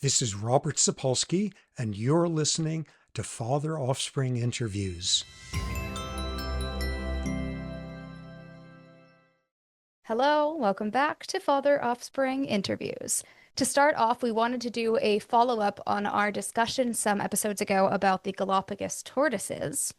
This is Robert Sapolsky, and you're listening to Father-Offspring Interviews. Hello, welcome back to Father-Offspring Interviews. To start off, we wanted to do a follow-up on our discussion some episodes ago about the Galapagos tortoises.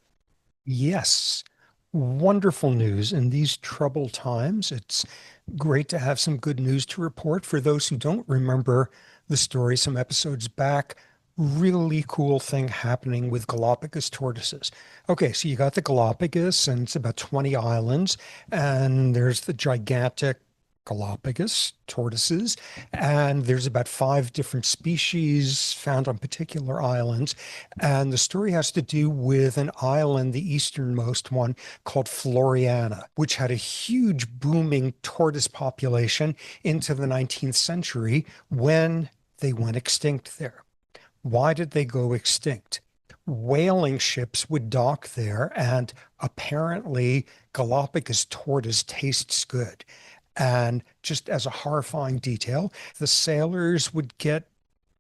Yes, wonderful news in these troubled times. It's great to have some good news to report. For those who don't remember the story some episodes back, really cool thing happening with Galapagos tortoises. Okay, so you got the Galapagos, and it's about 20 islands, and there's the gigantic Galapagos tortoises, and there's about 5 different species found on particular islands. And the story has to do with an island, the easternmost one, called Floriana, which had a huge booming tortoise population into the 19th century when they went extinct there. Why did they go extinct? Whaling ships would dock there, and apparently Galapagos tortoise tastes good. And just as a horrifying detail, the sailors would get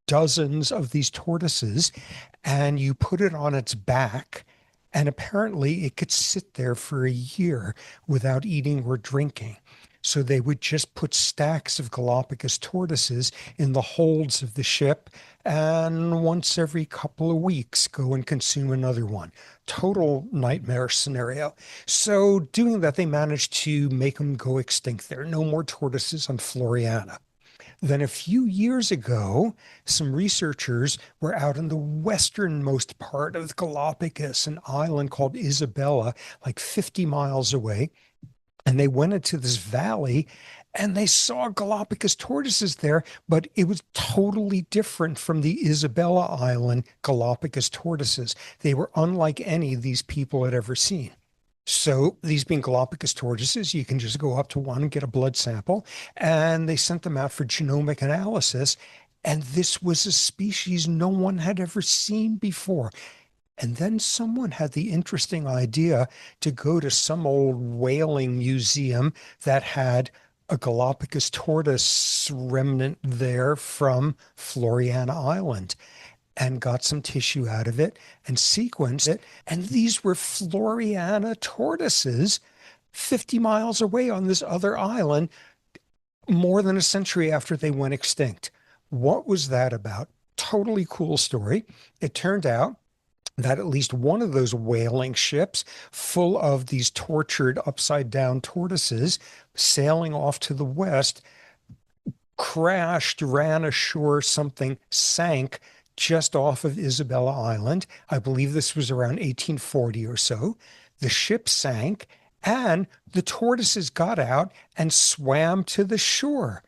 dozens of these tortoises, and you put it on its back, and apparently it could sit there for a year without eating or drinking. So they would just put stacks of Galapagos tortoises in the holds of the ship, and once every couple of weeks go and consume another one. Total nightmare scenario. So doing that, they managed to make them go extinct. There are no more tortoises on Floriana. Then a few years ago, some researchers were out in the westernmost part of Galapagos, an island called Isabella, like 50 miles away. And they went into this valley and they saw Galapagos tortoises there, but it was totally different from the Isabella Island Galapagos tortoises. They were unlike any these people had ever seen. So these being Galapagos tortoises, you can just go up to one and get a blood sample, and they sent them out for genomic analysis. And this was a species no one had ever seen before. And then someone had the interesting idea to go to some old whaling museum that had a Galapagos tortoise remnant there from Floriana Island, and got some tissue out of it and sequenced it. And these were Floriana tortoises 50 miles away on this other island, more than a century after they went extinct. What was that about? Totally cool story. It turned out that at least one of those whaling ships full of these tortured upside down tortoises sailing off to the west crashed, ran ashore, something sank just off of Isabella Island. I believe this was around 1840 or so. The ship sank and the tortoises got out and swam to the shore.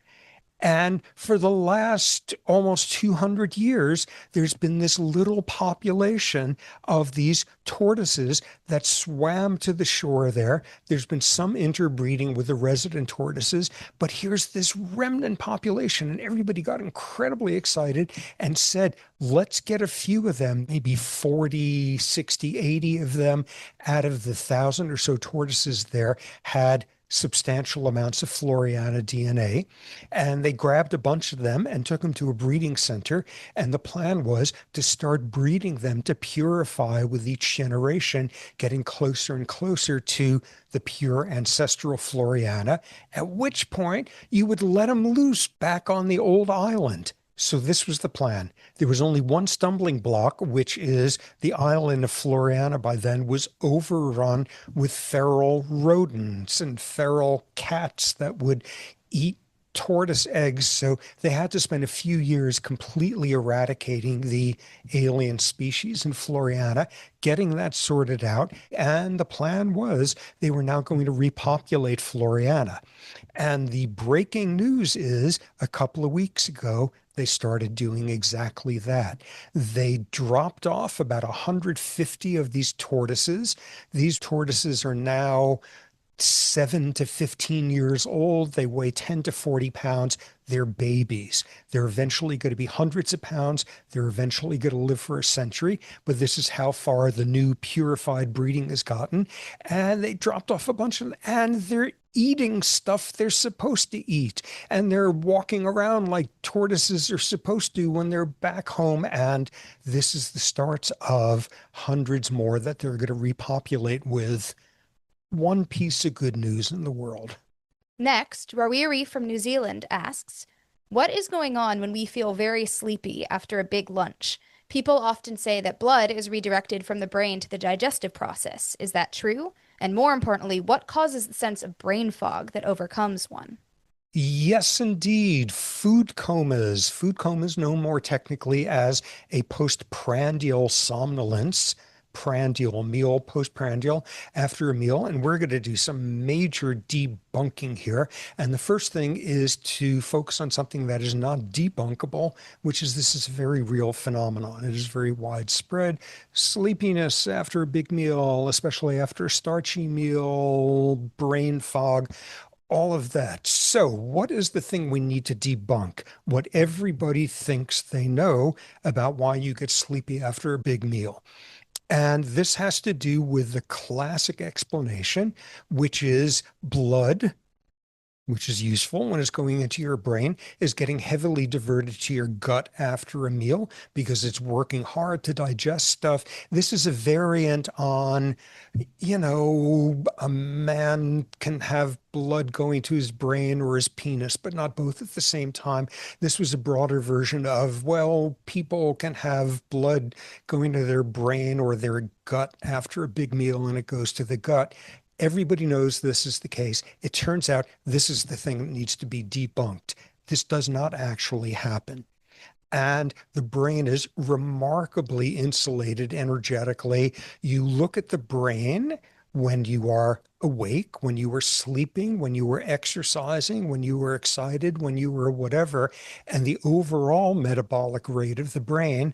And for the last almost 200 years, there's been this little population of these tortoises that swam to the shore there. There's been some interbreeding with the resident tortoises, but here's this remnant population, and everybody got incredibly excited and said, let's get a few of them, maybe 40, 60, 80 of them out of the 1,000 or so tortoises there had substantial amounts of Floriana DNA. And they grabbed a bunch of them and took them to a breeding center. And the plan was to start breeding them to purify with each generation, getting closer and closer to the pure ancestral Floriana, at which point you would let them loose back on the old island. So this was the plan. There was only one stumbling block, which is the island of Floriana by then was overrun with feral rodents and feral cats that would eat tortoise eggs. So they had to spend a few years completely eradicating the alien species in Floriana, getting that sorted out. And the plan was they were now going to repopulate Floriana. And the breaking news is a couple of weeks ago, they started doing exactly that. They dropped off about 150 of these tortoises. These tortoises are now 7 to 15 years old. They weigh 10 to 40 pounds. They're babies. They're eventually going to be hundreds of pounds. They're eventually going to live for a century. But this is how far the new purified breeding has gotten. And they dropped off a bunch of them, and they're eating stuff they're supposed to eat. And they're walking around like tortoises are supposed to when they're back home. And this is the start of hundreds more that they're going to repopulate with. One piece of good news in the world. Next, Rawiri from New Zealand asks, what is going on when we feel very sleepy after a big lunch? People often say that blood is redirected from the brain to the digestive process. Is that true? And more importantly, what causes the sense of brain fog that overcomes one? Yes, indeed. Food comas. Food comas known more technically as a postprandial somnolence, prandial meal, postprandial after a meal. And we're going to do some major debunking here. And the first thing is to focus on something that is not debunkable, which is this is a very real phenomenon. It is very widespread. Sleepiness after a big meal, especially after a starchy meal, brain fog, all of that. So, what is the thing we need to debunk? What everybody thinks they know about why you get sleepy after a big meal. And this has to do with the classic explanation, which is blood, which is useful when it's going into your brain, is getting heavily diverted to your gut after a meal because it's working hard to digest stuff. This is a variant on, a man can have blood going to his brain or his penis, but not both at the same time. This was a broader version of, well, people can have blood going to their brain or their gut after a big meal and it goes to the gut. Everybody knows this is the case. It turns out this is the thing that needs to be debunked. This does not actually happen. And the brain is remarkably insulated energetically. You look at the brain when you are awake, when you were sleeping, when you were exercising, when you were excited, when you were whatever, and the overall metabolic rate of the brain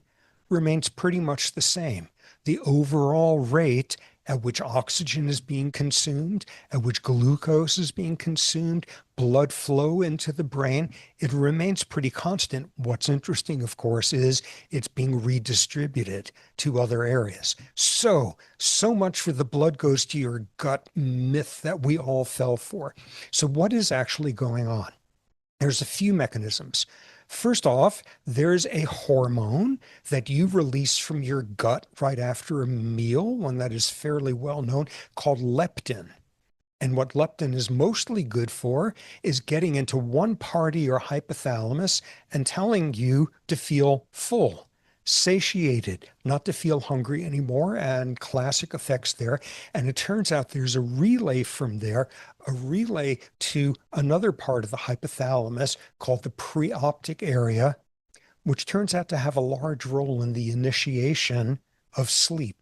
remains pretty much the same. The overall rate at which oxygen is being consumed, at which glucose is being consumed, blood flow into the brain, it remains pretty constant. What's interesting, of course, is it's being redistributed to other areas. So much for the blood goes to your gut myth that we all fell for. So what is actually going on? There's a few mechanisms. First off, there's a hormone that you release from your gut right after a meal, one that is fairly well known, called leptin. And what leptin is mostly good for is getting into one part of your hypothalamus and telling you to feel full, satiated, not to feel hungry anymore, and classic effects there. And it turns out there's a relay from there, a relay to another part of the hypothalamus called the preoptic area, which turns out to have a large role in the initiation of sleep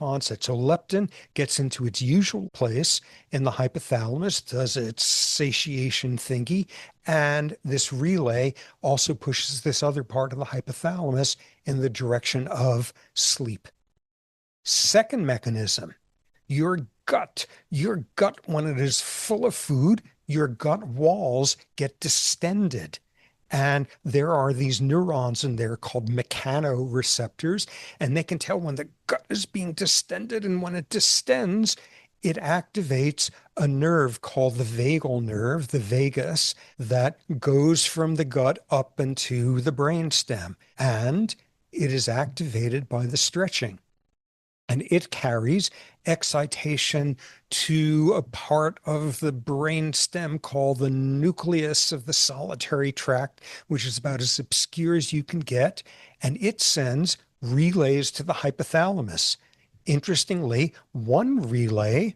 onset. So leptin gets into its usual place in the hypothalamus, does its satiation thingy, and this relay also pushes this other part of the hypothalamus in the direction of sleep. Second mechanism, your gut. Your gut, when it is full of food, your gut walls get distended. And there are these neurons in there called mechanoreceptors, and they can tell when the gut is being distended. And when it distends, it activates a nerve called the vagal nerve, the vagus, that goes from the gut up into the brainstem. And it is activated by the stretching. And it carries excitation to a part of the brain stem called the nucleus of the solitary tract, which is about as obscure as you can get. And it sends relays to the hypothalamus. Interestingly, one relay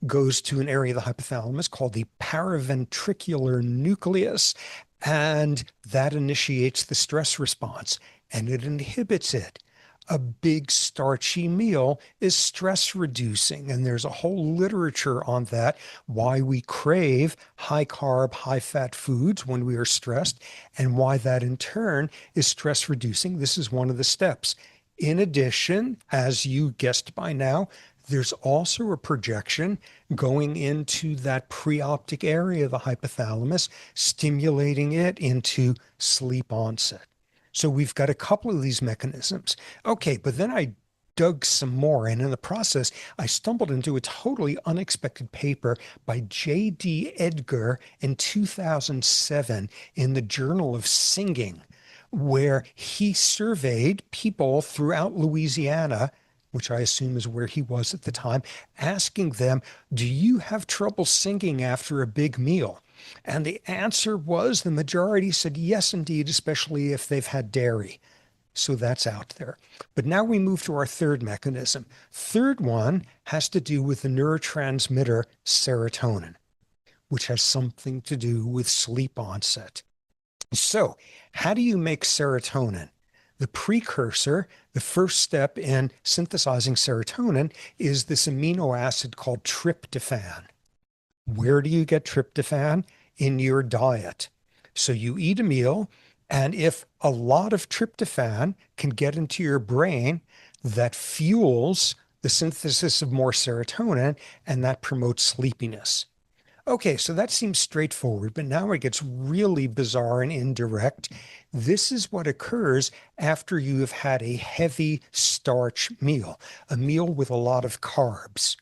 goes to an area of the hypothalamus called the paraventricular nucleus, and that initiates the stress response and it inhibits it. A big starchy meal is stress reducing. And there's a whole literature on that, why we crave high carb, high fat foods when we are stressed, and why that in turn is stress reducing. This is one of the steps. In addition, as you guessed by now, there's also a projection going into that preoptic area of the hypothalamus, stimulating it into sleep onset. So we've got a couple of these mechanisms. Okay, but then I dug some more. And in the process, I stumbled into a totally unexpected paper by J.D. Edgar in 2007 in the Journal of Singing, where he surveyed people throughout Louisiana, which I assume is where he was at the time, asking them, do you have trouble singing after a big meal? And the answer was the majority said yes, indeed, especially if they've had dairy. So that's out there. But now we move to our third mechanism. Third one has to do with the neurotransmitter serotonin, which has something to do with sleep onset. So, how do you make serotonin? The precursor, the first step in synthesizing serotonin, is this amino acid called tryptophan. Where do you get tryptophan? In your diet. So you eat a meal, and if a lot of tryptophan can get into your brain, that fuels the synthesis of more serotonin, and that promotes sleepiness. Okay, so that seems straightforward, but now it gets really bizarre and indirect. This is what occurs after you have had a heavy starch meal, a meal with a lot of carbs.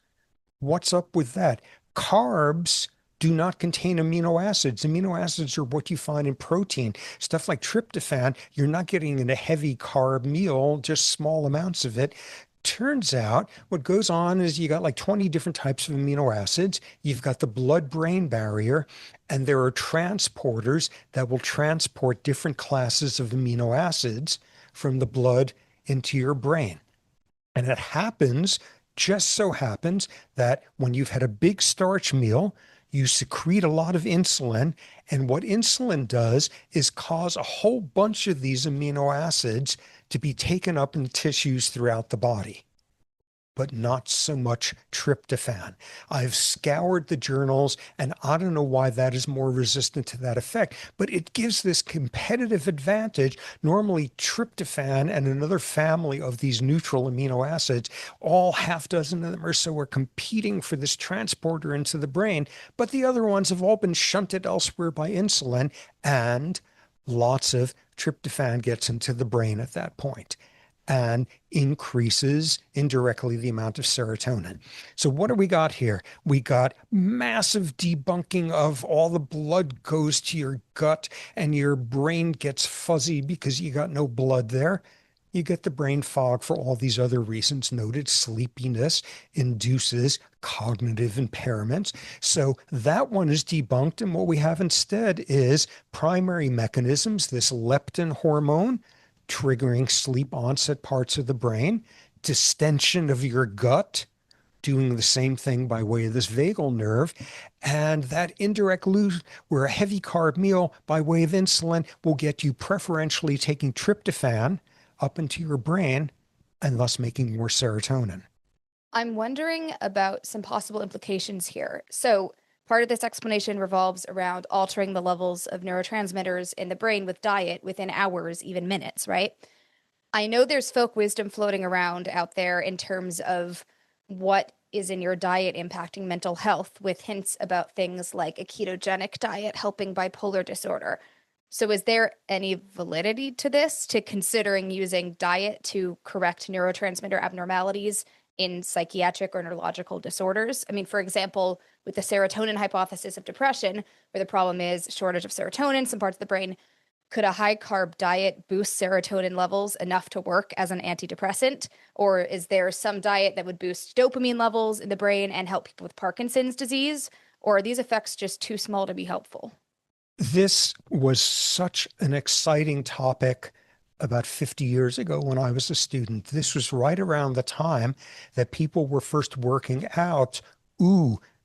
What's up with that? Carbs do not contain amino acids. Amino acids are what you find in protein. Stuff like tryptophan, you're not getting in a heavy carb meal, just small amounts of it. Turns out what goes on is you got like 20 different types of amino acids. You've got the blood-brain barrier, and there are transporters that will transport different classes of amino acids from the blood into your brain. And it happens, just so happens, that when you've had a big starch meal, you secrete a lot of insulin. And what insulin does is cause a whole bunch of these amino acids to be taken up in tissues throughout the body, but not so much tryptophan. I've scoured the journals, and I don't know why that is more resistant to that effect, but it gives this competitive advantage. Normally, tryptophan and another family of these neutral amino acids, all half dozen of them or so, are competing for this transporter into the brain, but the other ones have all been shunted elsewhere by insulin, and lots of tryptophan gets into the brain at that point and increases indirectly the amount of serotonin. So what do we got here? We got massive debunking of all the blood goes to your gut and your brain gets fuzzy because you got no blood there. You get the brain fog for all these other reasons noted. Sleepiness induces cognitive impairments. So that one is debunked. And what we have instead is primary mechanisms, this leptin hormone triggering sleep onset parts of the brain, distension of your gut, doing the same thing by way of this vagal nerve, and that indirect loop where a heavy carb meal by way of insulin will get you preferentially taking tryptophan up into your brain and thus making more serotonin. I'm wondering about some possible implications here. So, part of this explanation revolves around altering the levels of neurotransmitters in the brain with diet within hours, even minutes, right? I know there's folk wisdom floating around out there in terms of what is in your diet impacting mental health, with hints about things like a ketogenic diet helping bipolar disorder. So, is there any validity to this, to considering using diet to correct neurotransmitter abnormalities in psychiatric or neurological disorders? I mean, for example, with the serotonin hypothesis of depression, where the problem is shortage of serotonin in some parts of the brain, could a high carb diet boost serotonin levels enough to work as an antidepressant? Or is there some diet that would boost dopamine levels in the brain and help people with Parkinson's disease? Or are these effects just too small to be helpful? This was such an exciting topic about 50 years ago when I was a student. This was right around the time that people were first working out,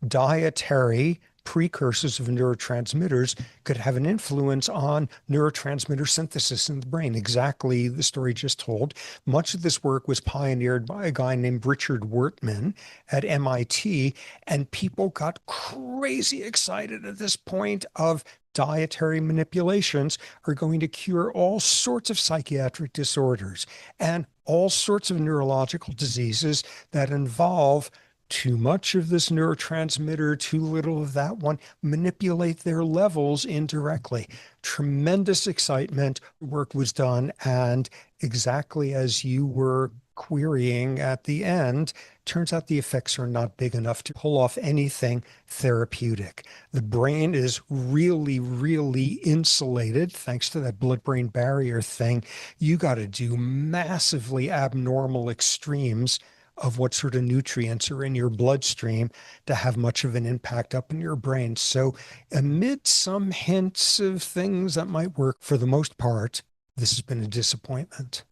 dietary precursors of neurotransmitters could have an influence on neurotransmitter synthesis in the brain. Exactly the story just told. Much of this work was pioneered by a guy named Richard Wertman at MIT, and people got crazy excited at this point of dietary manipulations are going to cure all sorts of psychiatric disorders and all sorts of neurological diseases that involve too much of this neurotransmitter, too little of that one, manipulate their levels indirectly. Tremendous excitement. Work was done, and exactly as you were querying at the end, turns out the effects are not big enough to pull off anything therapeutic. The brain is really, really insulated thanks to that blood-brain barrier thing. You got to do massively abnormal extremes of what sort of nutrients are in your bloodstream to have much of an impact up in your brain. So, amid some hints of things that might work, for the most part, this has been a disappointment.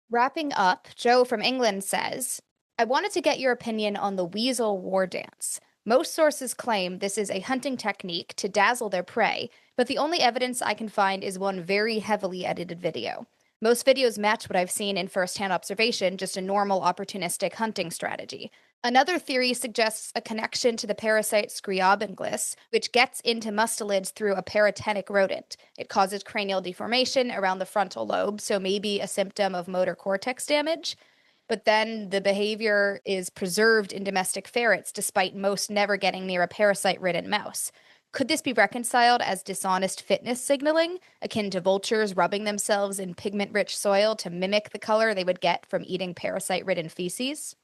Wrapping up, Joe from England says, I wanted to get your opinion on the Weasel war dance. Most sources claim this is a hunting technique to dazzle their prey, but the only evidence I can find is one very heavily edited video. Most videos match what I've seen in first-hand observation, just a normal opportunistic hunting strategy. Another theory suggests a connection to the parasite Scriabinglis, which gets into mustelids through a paratenic rodent. It causes cranial deformation around the frontal lobe, so maybe a symptom of motor cortex damage. But then the behavior is preserved in domestic ferrets, despite most never getting near a parasite-ridden mouse. Could this be reconciled as dishonest fitness signaling, akin to vultures rubbing themselves in pigment-rich soil to mimic the color they would get from eating parasite-ridden feces?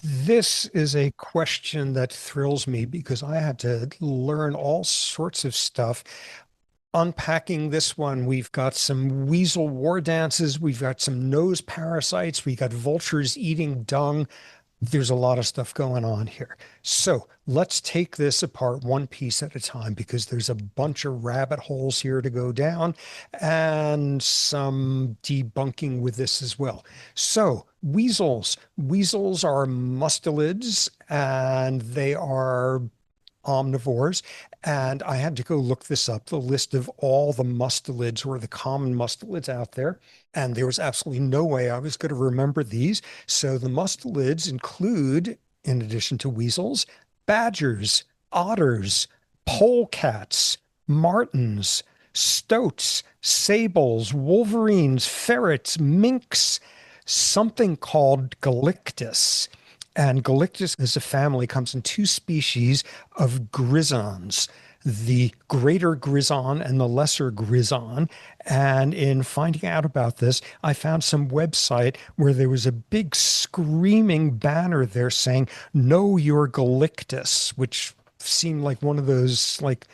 This is a question that thrills me because I had to learn all sorts of stuff. Unpacking this one, we've got some weasel war dances, we've got some nose parasites, we got vultures eating dung. There's a lot of stuff going on here. So let's take this apart one piece at a time because there's a bunch of rabbit holes here to go down and some debunking with this as well. So weasels. Weasels are mustelids and they are omnivores. And I had to go look this up, the list of all the mustelids or the common mustelids out there. And there was absolutely no way I was going to remember these. So the mustelids include, in addition to weasels, badgers, otters, polecats, martens, stoats, sables, wolverines, ferrets, minks, something called Galictus. And Galictus as a family comes in two species of grisons, the greater grison and the lesser grison. And in finding out about this, I found some website where there was a big screaming banner there saying, "Know your Galictus," which seemed like one of those like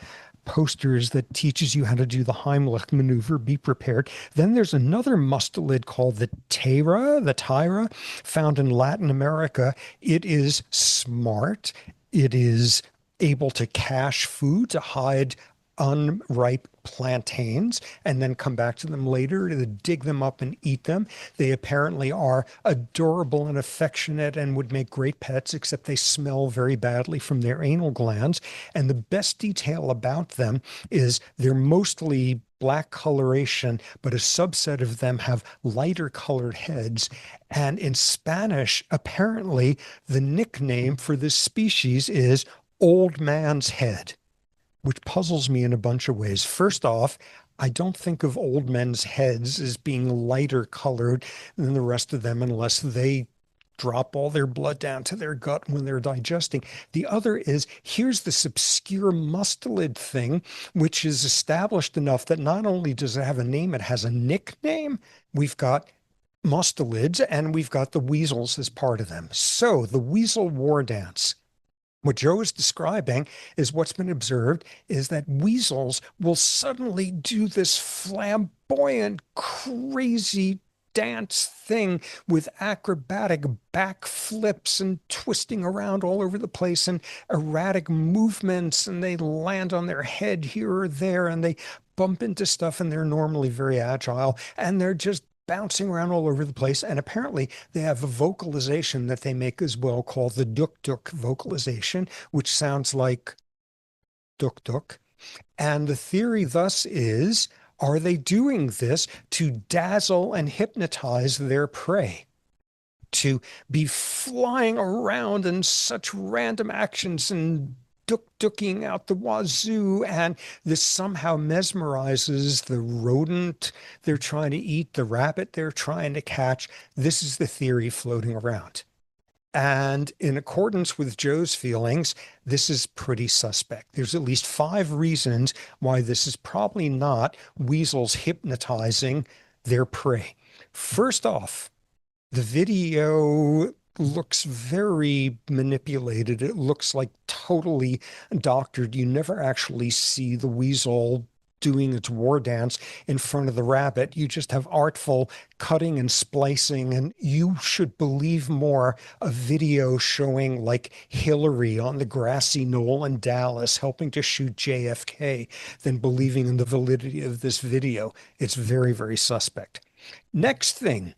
posters that teaches you how to do the Heimlich maneuver. Be prepared. Then there's another mustelid called the tyra, found in Latin America. It is smart. It is able to cache food to hide unripe plantains and then come back to them later to dig them up and eat them. They apparently are adorable and affectionate and would make great pets, except they smell very badly from their anal glands. And the best detail about them is they're mostly black coloration, but a subset of them have lighter colored heads. And in Spanish, apparently, the nickname for this species is old man's head, which puzzles me in a bunch of ways. First off, I don't think of old men's heads as being lighter colored than the rest of them unless they drop all their blood down to their gut when they're digesting. The other is here's this obscure mustelid thing, which is established enough that not only does it have a name, it has a nickname. We've got mustelids and we've got the weasels as part of them. So the weasel war dance. What Joe is describing is what's been observed is that weasels will suddenly do this flamboyant, crazy dance thing with acrobatic backflips and twisting around all over the place and erratic movements, and they land on their head here or there and they bump into stuff, and they're normally very agile and they're just bouncing around all over the place. And apparently they have a vocalization that they make as well called the duk duk vocalization, which sounds like duk duk. And the theory thus is, are they doing this to dazzle and hypnotize their prey? To be flying around in such random actions and duk-duking out the wazoo, and this somehow mesmerizes the rodent they're trying to eat, the rabbit they're trying to catch. This is the theory floating around. And in accordance with Joe's feelings, this is pretty suspect. There's at least 5 reasons why this is probably not weasels hypnotizing their prey. First off, The video looks very manipulated. It looks like totally doctored. You never actually see the weasel doing its war dance in front of the rabbit. You just have artful cutting and splicing, and you should believe more a video showing like Hillary on the grassy knoll in Dallas helping to shoot JFK than believing in the validity of this video. It's very, very suspect. Next thing,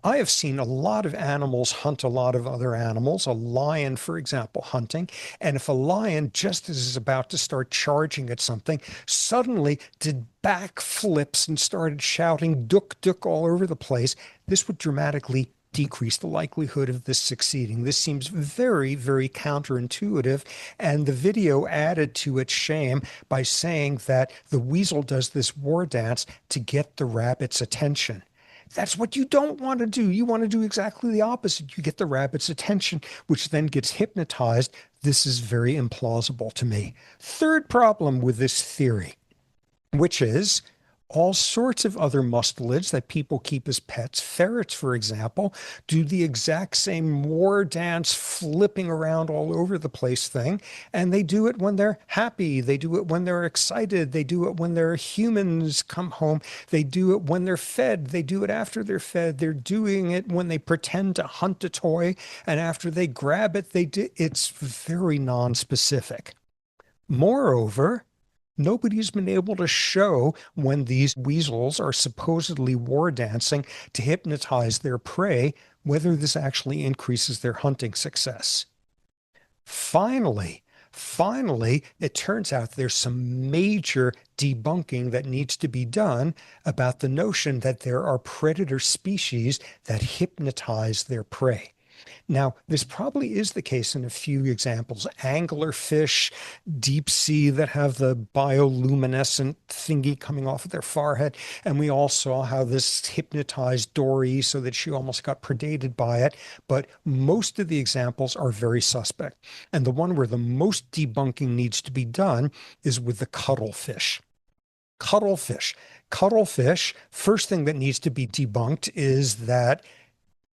I have seen a lot of animals hunt a lot of other animals, a lion, for example, hunting. And if a lion, just as is about to start charging at something, suddenly did backflips and started shouting "duk duk" all over the place, this would dramatically decrease the likelihood of this succeeding. This seems very, very counterintuitive. And the video added to its shame by saying that the weasel does this war dance to get the rabbit's attention. That's what you don't want to do. You want to do exactly the opposite. You get the rabbit's attention, which then gets hypnotized. This is very implausible to me. Third problem with this theory, which is all sorts of other mustelids that people keep as pets, ferrets, for example, do the exact same war dance, flipping around all over the place thing. And they do it when they're happy. They do it when they're excited. They do it when their humans come home. They do it when they're fed. They do it after they're fed. They're doing it when they pretend to hunt a toy. And after they grab it, it's very non-specific. Moreover, nobody's been able to show when these weasels are supposedly war dancing to hypnotize their prey, whether this actually increases their hunting success. Finally, it turns out there's some major debunking that needs to be done about the notion that there are predator species that hypnotize their prey. Now, this probably is the case in a few examples. Anglerfish, deep sea that have the bioluminescent thingy coming off of their forehead. And we all saw how this hypnotized Dory so that she almost got predated by it. But most of the examples are very suspect. And the one where the most debunking needs to be done is with the cuttlefish. Cuttlefish, first thing that needs to be debunked is that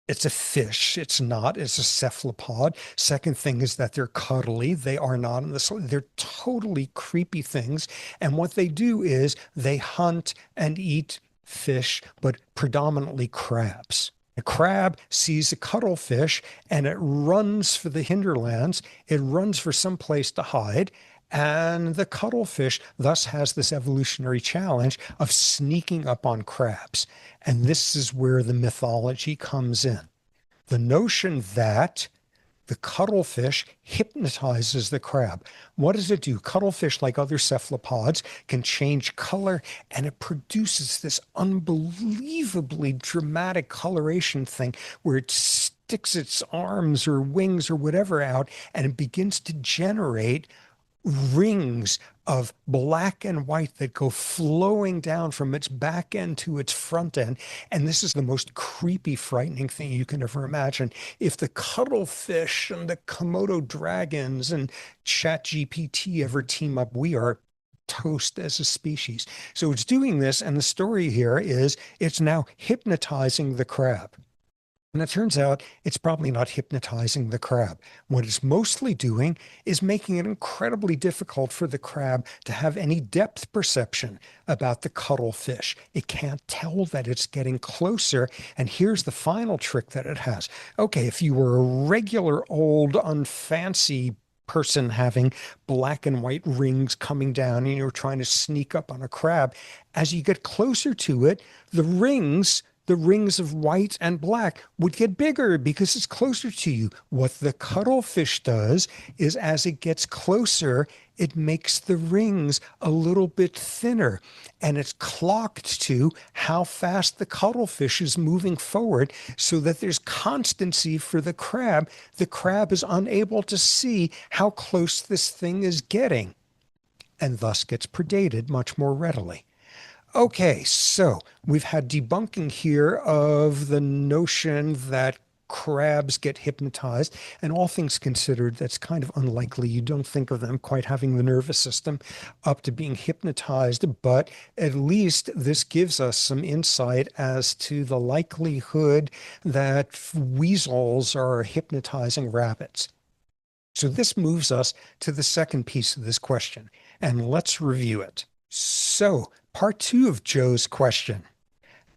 it's a fish. It's not. It's a cephalopod. Second thing is that they're cuddly. They are not in the. They're totally creepy things. And what they do is they hunt and eat fish, but predominantly crabs. A crab sees a cuttlefish and it runs for the hinterlands. It runs for some place to hide. And the cuttlefish thus has this evolutionary challenge of sneaking up on crabs. And this is where the mythology comes in. The notion that the cuttlefish hypnotizes the crab. What does it do? Cuttlefish, like other cephalopods, can change color, and it produces this unbelievably dramatic coloration thing where it sticks its arms or wings or whatever out, and it begins to generate rings of black and white that go flowing down from its back end to its front end. And this is the most creepy, frightening thing you can ever imagine. If the cuttlefish and the Komodo dragons and ChatGPT ever team up, we are toast as a species. So it's doing this, and the story here is it's now hypnotizing the crab. And it turns out it's probably not hypnotizing the crab. What it's mostly doing is making it incredibly difficult for the crab to have any depth perception about the cuttlefish. It can't tell that it's getting closer. And here's the final trick that it has. Okay, if you were a regular old unfancy person having black and white rings coming down and you're trying to sneak up on a crab, as you get closer to it, the rings of white and black would get bigger because it's closer to you. What the cuttlefish does is as it gets closer, it makes the rings a little bit thinner, and it's clocked to how fast the cuttlefish is moving forward so that there's constancy for the crab. The crab is unable to see how close this thing is getting and thus gets predated much more readily. Okay, so we've had debunking here of the notion that crabs get hypnotized. And all things considered, that's kind of unlikely. You don't think of them quite having the nervous system up to being hypnotized, but at least this gives us some insight as to the likelihood that weasels are hypnotizing rabbits. So this moves us to the second piece of this question, and let's review it. So, part two of Joe's question.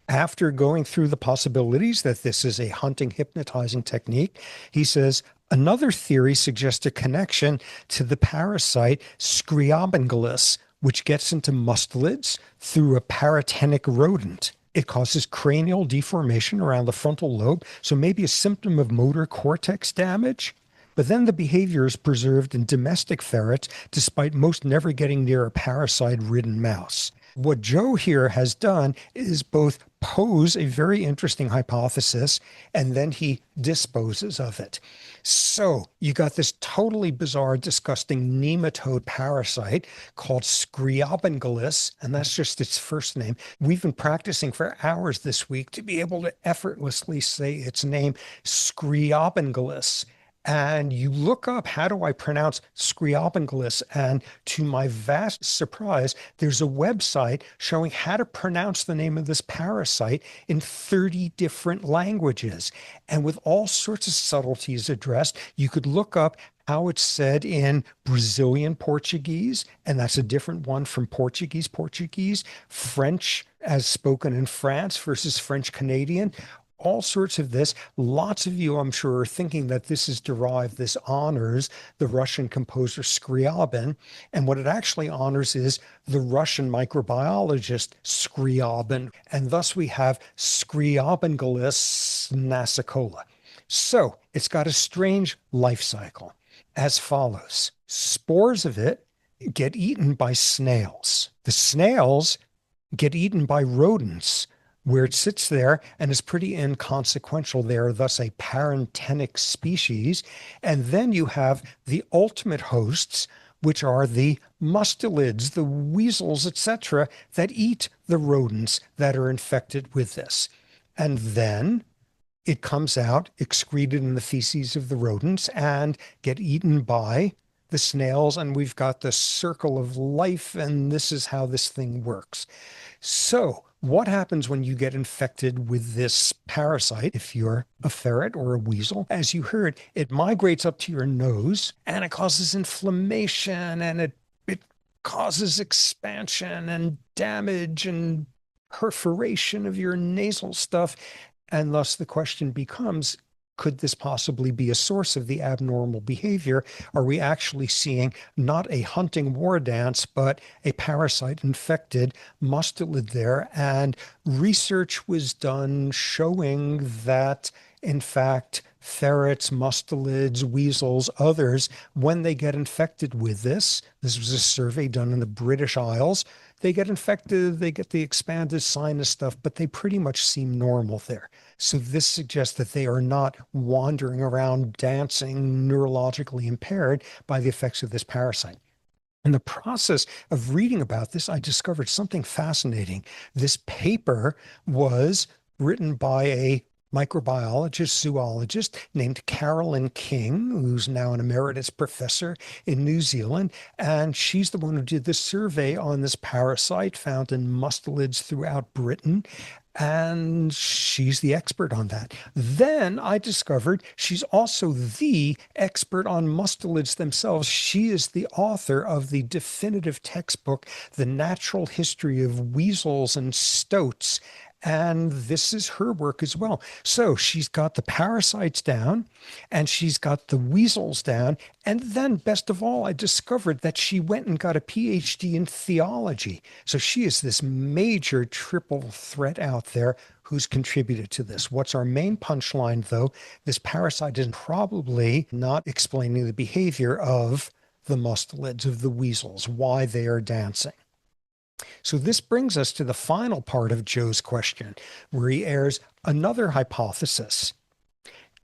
After going through the possibilities that this is a hunting hypnotizing technique, he says, another theory suggests a connection to the parasite Scriabingalus, which gets into mustelids through a paratenic rodent. It causes cranial deformation around the frontal lobe, so maybe a symptom of motor cortex damage. But then the behavior is preserved in domestic ferrets, despite most never getting near a parasite-ridden mouse. What Joe here has done is both pose a very interesting hypothesis, and then he disposes of it. So you got this totally bizarre, disgusting nematode parasite called Scriabingalus, and that's just its first name. We've been practicing for hours this week to be able to effortlessly say its name, Scriabingalus. And you look up, how do I pronounce Scriabingalus? And to my vast surprise, there's a website showing how to pronounce the name of this parasite in 30 different languages. And with all sorts of subtleties addressed, you could look up how it's said in Brazilian Portuguese, and that's a different one from Portuguese, French as spoken in France versus French Canadian. All sorts of this. Lots of you, I'm sure, are thinking that this honors the Russian composer Scriabin. And what it actually honors is the Russian microbiologist Scriabin. And thus we have Scriabingalus nasicola. So it's got a strange life cycle as follows. Spores of it get eaten by snails. The snails get eaten by rodents, where it sits there and is pretty inconsequential. They are thus a parentenic species. And then you have the ultimate hosts, which are the mustelids, the weasels, etc., that eat the rodents that are infected with this. And then it comes out, excreted in the feces of the rodents, and get eaten by the snails. And we've got the circle of life, and this is how this thing works. So what happens when you get infected with this parasite? If you're a ferret or a weasel, as you heard, it migrates up to your nose and it causes inflammation, and it causes expansion and damage and perforation of your nasal stuff. And thus the question becomes, could this possibly be a source of the abnormal behavior? Are we actually seeing not a hunting war dance, but a parasite-infected mustelid there? And research was done showing that, in fact, ferrets, mustelids, weasels, others, when they get infected with this was a survey done in the British Isles, they get infected, they get the expanded sinus stuff, but they pretty much seem normal there. So this suggests that they are not wandering around dancing, neurologically impaired by the effects of this parasite. In the process of reading about this, I discovered something fascinating. This paper was written by a microbiologist, zoologist named Carolyn King, who's now an emeritus professor in New Zealand. And she's the one who did this survey on this parasite found in mustelids throughout Britain. And she's the expert on that. Then I discovered she's also the expert on mustelids themselves. She is the author of the definitive textbook, The Natural History of Weasels and Stoats. And this is her work as well. So she's got the parasites down, and she's got the weasels down. And then, best of all, I discovered that she went and got a PhD in theology. So she is this major triple threat out there who's contributed to this. What's our main punchline, though? This parasite is probably not explaining the behavior of the mustelids, of the weasels, why they are dancing. So this brings us to the final part of Joe's question, where he airs another hypothesis.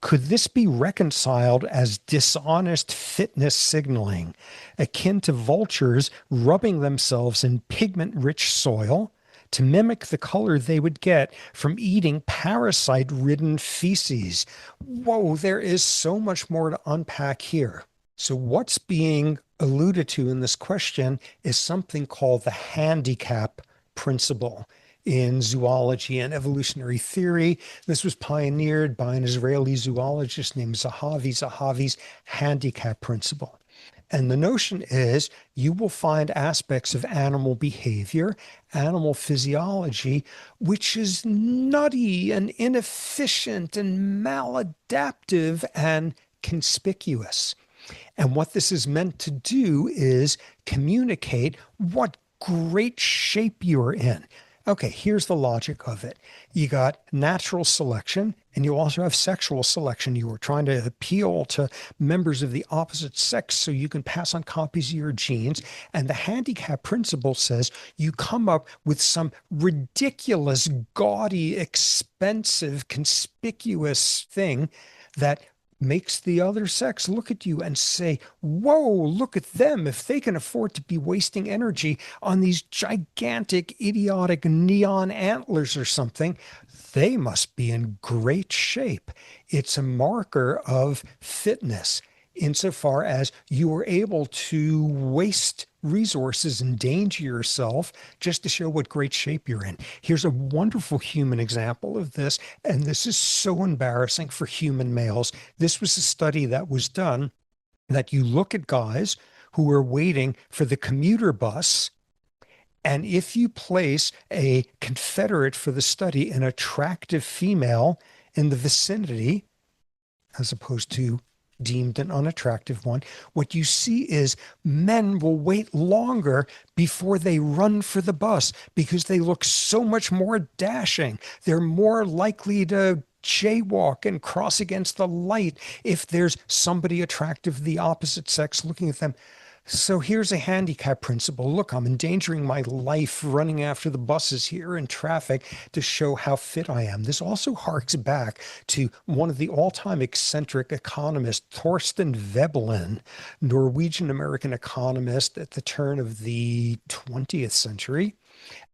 Could this be reconciled as dishonest fitness signaling, akin to vultures rubbing themselves in pigment-rich soil to mimic the color they would get from eating parasite-ridden feces. Whoa, there is so much more to unpack here. So what's being alluded to in this question is something called the handicap principle in zoology and evolutionary theory. This was pioneered by an Israeli zoologist named Zahavi's handicap principle. And the notion is you will find aspects of animal behavior, animal physiology, which is nutty and inefficient and maladaptive and conspicuous. And what this is meant to do is communicate what great shape you're in. Okay, here's the logic of it. You got natural selection, and you also have sexual selection. You are trying to appeal to members of the opposite sex so you can pass on copies of your genes. And the handicap principle says you come up with some ridiculous, gaudy, expensive, conspicuous thing that makes the other sex look at you and say, whoa, look at them. If they can afford to be wasting energy on these gigantic, idiotic neon antlers or something, they must be in great shape. It's a marker of fitness insofar as you are able to waste resources, endanger yourself just to show what great shape you're in. Here's a wonderful human example of this, and this is so embarrassing for human males. This was a study that was done that you look at guys who are waiting for the commuter bus, and if you place a confederate for the study, an attractive female in the vicinity, as opposed to deemed an unattractive one, what you see is men will wait longer before they run for the bus because they look so much more dashing. They're more likely to jaywalk and cross against the light if there's somebody attractive of the opposite sex looking at them. So here's a handicap principle. Look, I'm endangering my life running after the buses here in traffic to show how fit I am. This also harks back to one of the all-time eccentric economists, Thorsten Veblen, Norwegian-American economist at the turn of the 20th century.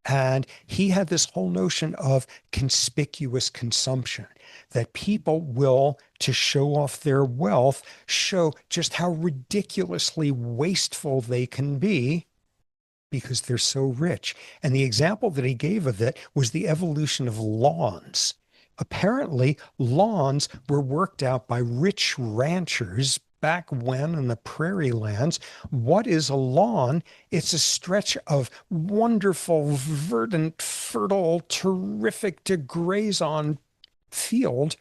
And he had this whole notion of conspicuous consumption, that people will, to show off their wealth, show just how ridiculously wasteful they can be because they're so rich. And the example that he gave of it was the evolution of lawns. Apparently, lawns were worked out by rich ranchers back when in the prairie lands. What is a lawn? It's a stretch of wonderful, verdant, fertile, terrific to graze on field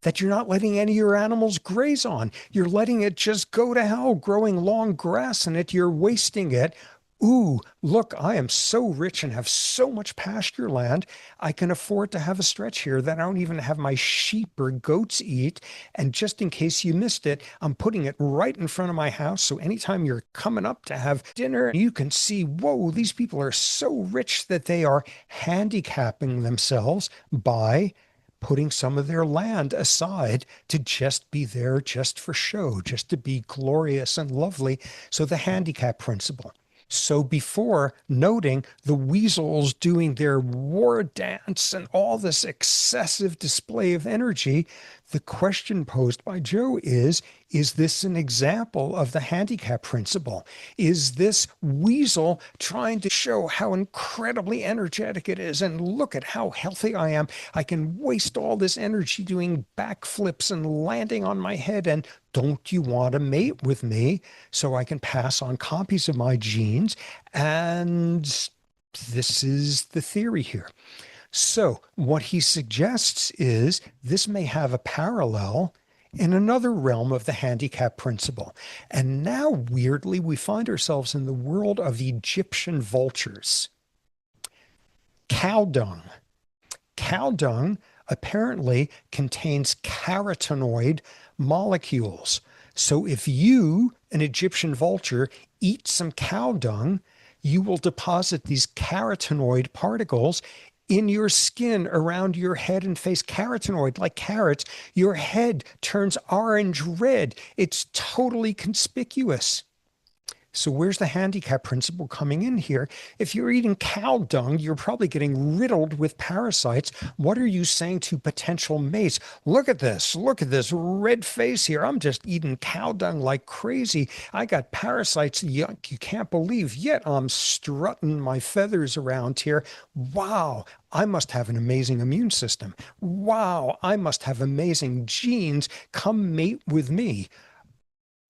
that you're not letting any of your animals graze on. You're letting it just go to hell, growing long grass in it. You're wasting it. Ooh, look, I am so rich and have so much pasture land. I can afford to have a stretch here that I don't even have my sheep or goats eat. And just in case you missed it, I'm putting it right in front of my house. So anytime you're coming up to have dinner, you can see, whoa, these people are so rich that they are handicapping themselves by putting some of their land aside to just be there just for show, just to be glorious and lovely. So the handicap principle. So before noting the weasels doing their war dance and all this excessive display of energy, the question posed by Joe is this an example of the handicap principle? Is this weasel trying to show how incredibly energetic it is? And look at how healthy I am. I can waste all this energy doing backflips and landing on my head. And don't you want to mate with me so I can pass on copies of my genes? And this is the theory here. So what he suggests is this may have a parallel in another realm of the handicap principle. And now, weirdly, we find ourselves in the world of Egyptian vultures. Cow dung. Cow dung apparently contains carotenoid molecules. So if you, an Egyptian vulture, eat some cow dung, you will deposit these carotenoid particles in your skin, around your head and face. Carotenoid, like carrots, your head turns orange red. It's totally conspicuous. So where's the handicap principle coming in here? If you're eating cow dung, you're probably getting riddled with parasites. What are you saying to potential mates? Look at this. Look at this red face here. I'm just eating cow dung like crazy. I got parasites you can't believe. Yet I'm strutting my feathers around here. Wow. I must have an amazing immune system. Wow. I must have amazing genes. Come mate with me.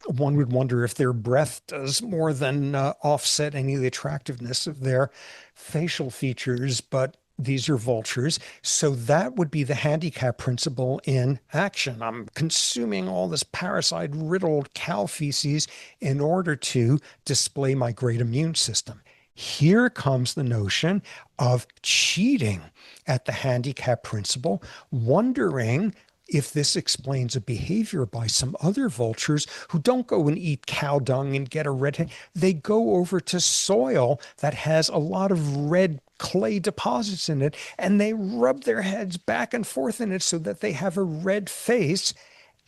One would wonder if their breath does more than offset any of the attractiveness of their facial features, but these are vultures. So that would be the handicap principle in action. I'm consuming all this parasite riddled cow feces in order to display my great immune system. Here comes the notion of cheating at the handicap principle, wondering if this explains a behavior by some other vultures who don't go and eat cow dung and get a red, they go over to soil that has a lot of red clay deposits in it, and they rub their heads back and forth in it so that they have a red face,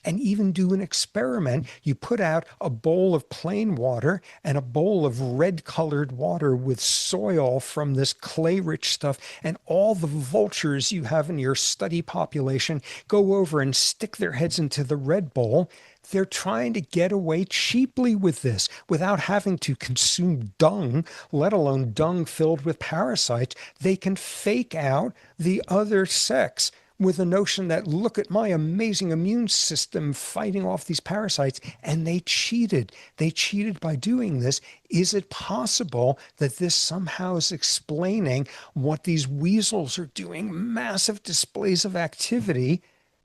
and even do an experiment. You put out a bowl of plain water and a bowl of red colored water with soil from this clay rich stuff, and all the vultures you have in your study population go over and stick their heads into the red bowl. They're trying to get away cheaply with this without having to consume dung, let alone dung filled with parasites. They can fake out the other sex with the notion that, look at my amazing immune system fighting off these parasites. And they cheated. They cheated by doing this. Is it possible that this somehow is explaining what these weasels are doing? Massive displays of activity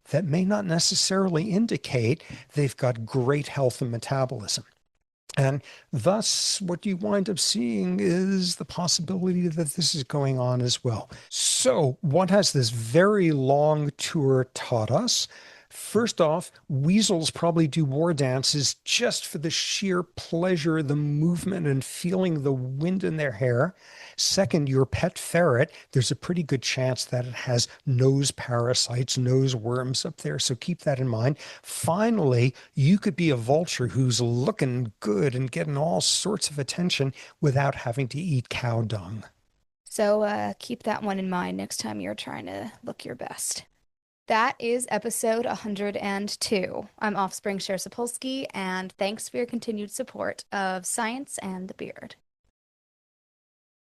that may not necessarily indicate they've got great health and metabolism. And thus, what you wind up seeing is the possibility that this is going on as well. So, what has this very long tour taught us? First off, weasels probably do war dances just for the sheer pleasure of the movement and feeling the wind in their hair. Second, your pet ferret, there's a pretty good chance that it has nose parasites, nose worms up there, so keep that in mind. Finally, you could be a vulture who's looking good and getting all sorts of attention without having to eat cow dung. So keep that one in mind next time you're trying to look your best. That is episode 102. I'm Offspring Sapolsky, and thanks for your continued support of Science and the Beard.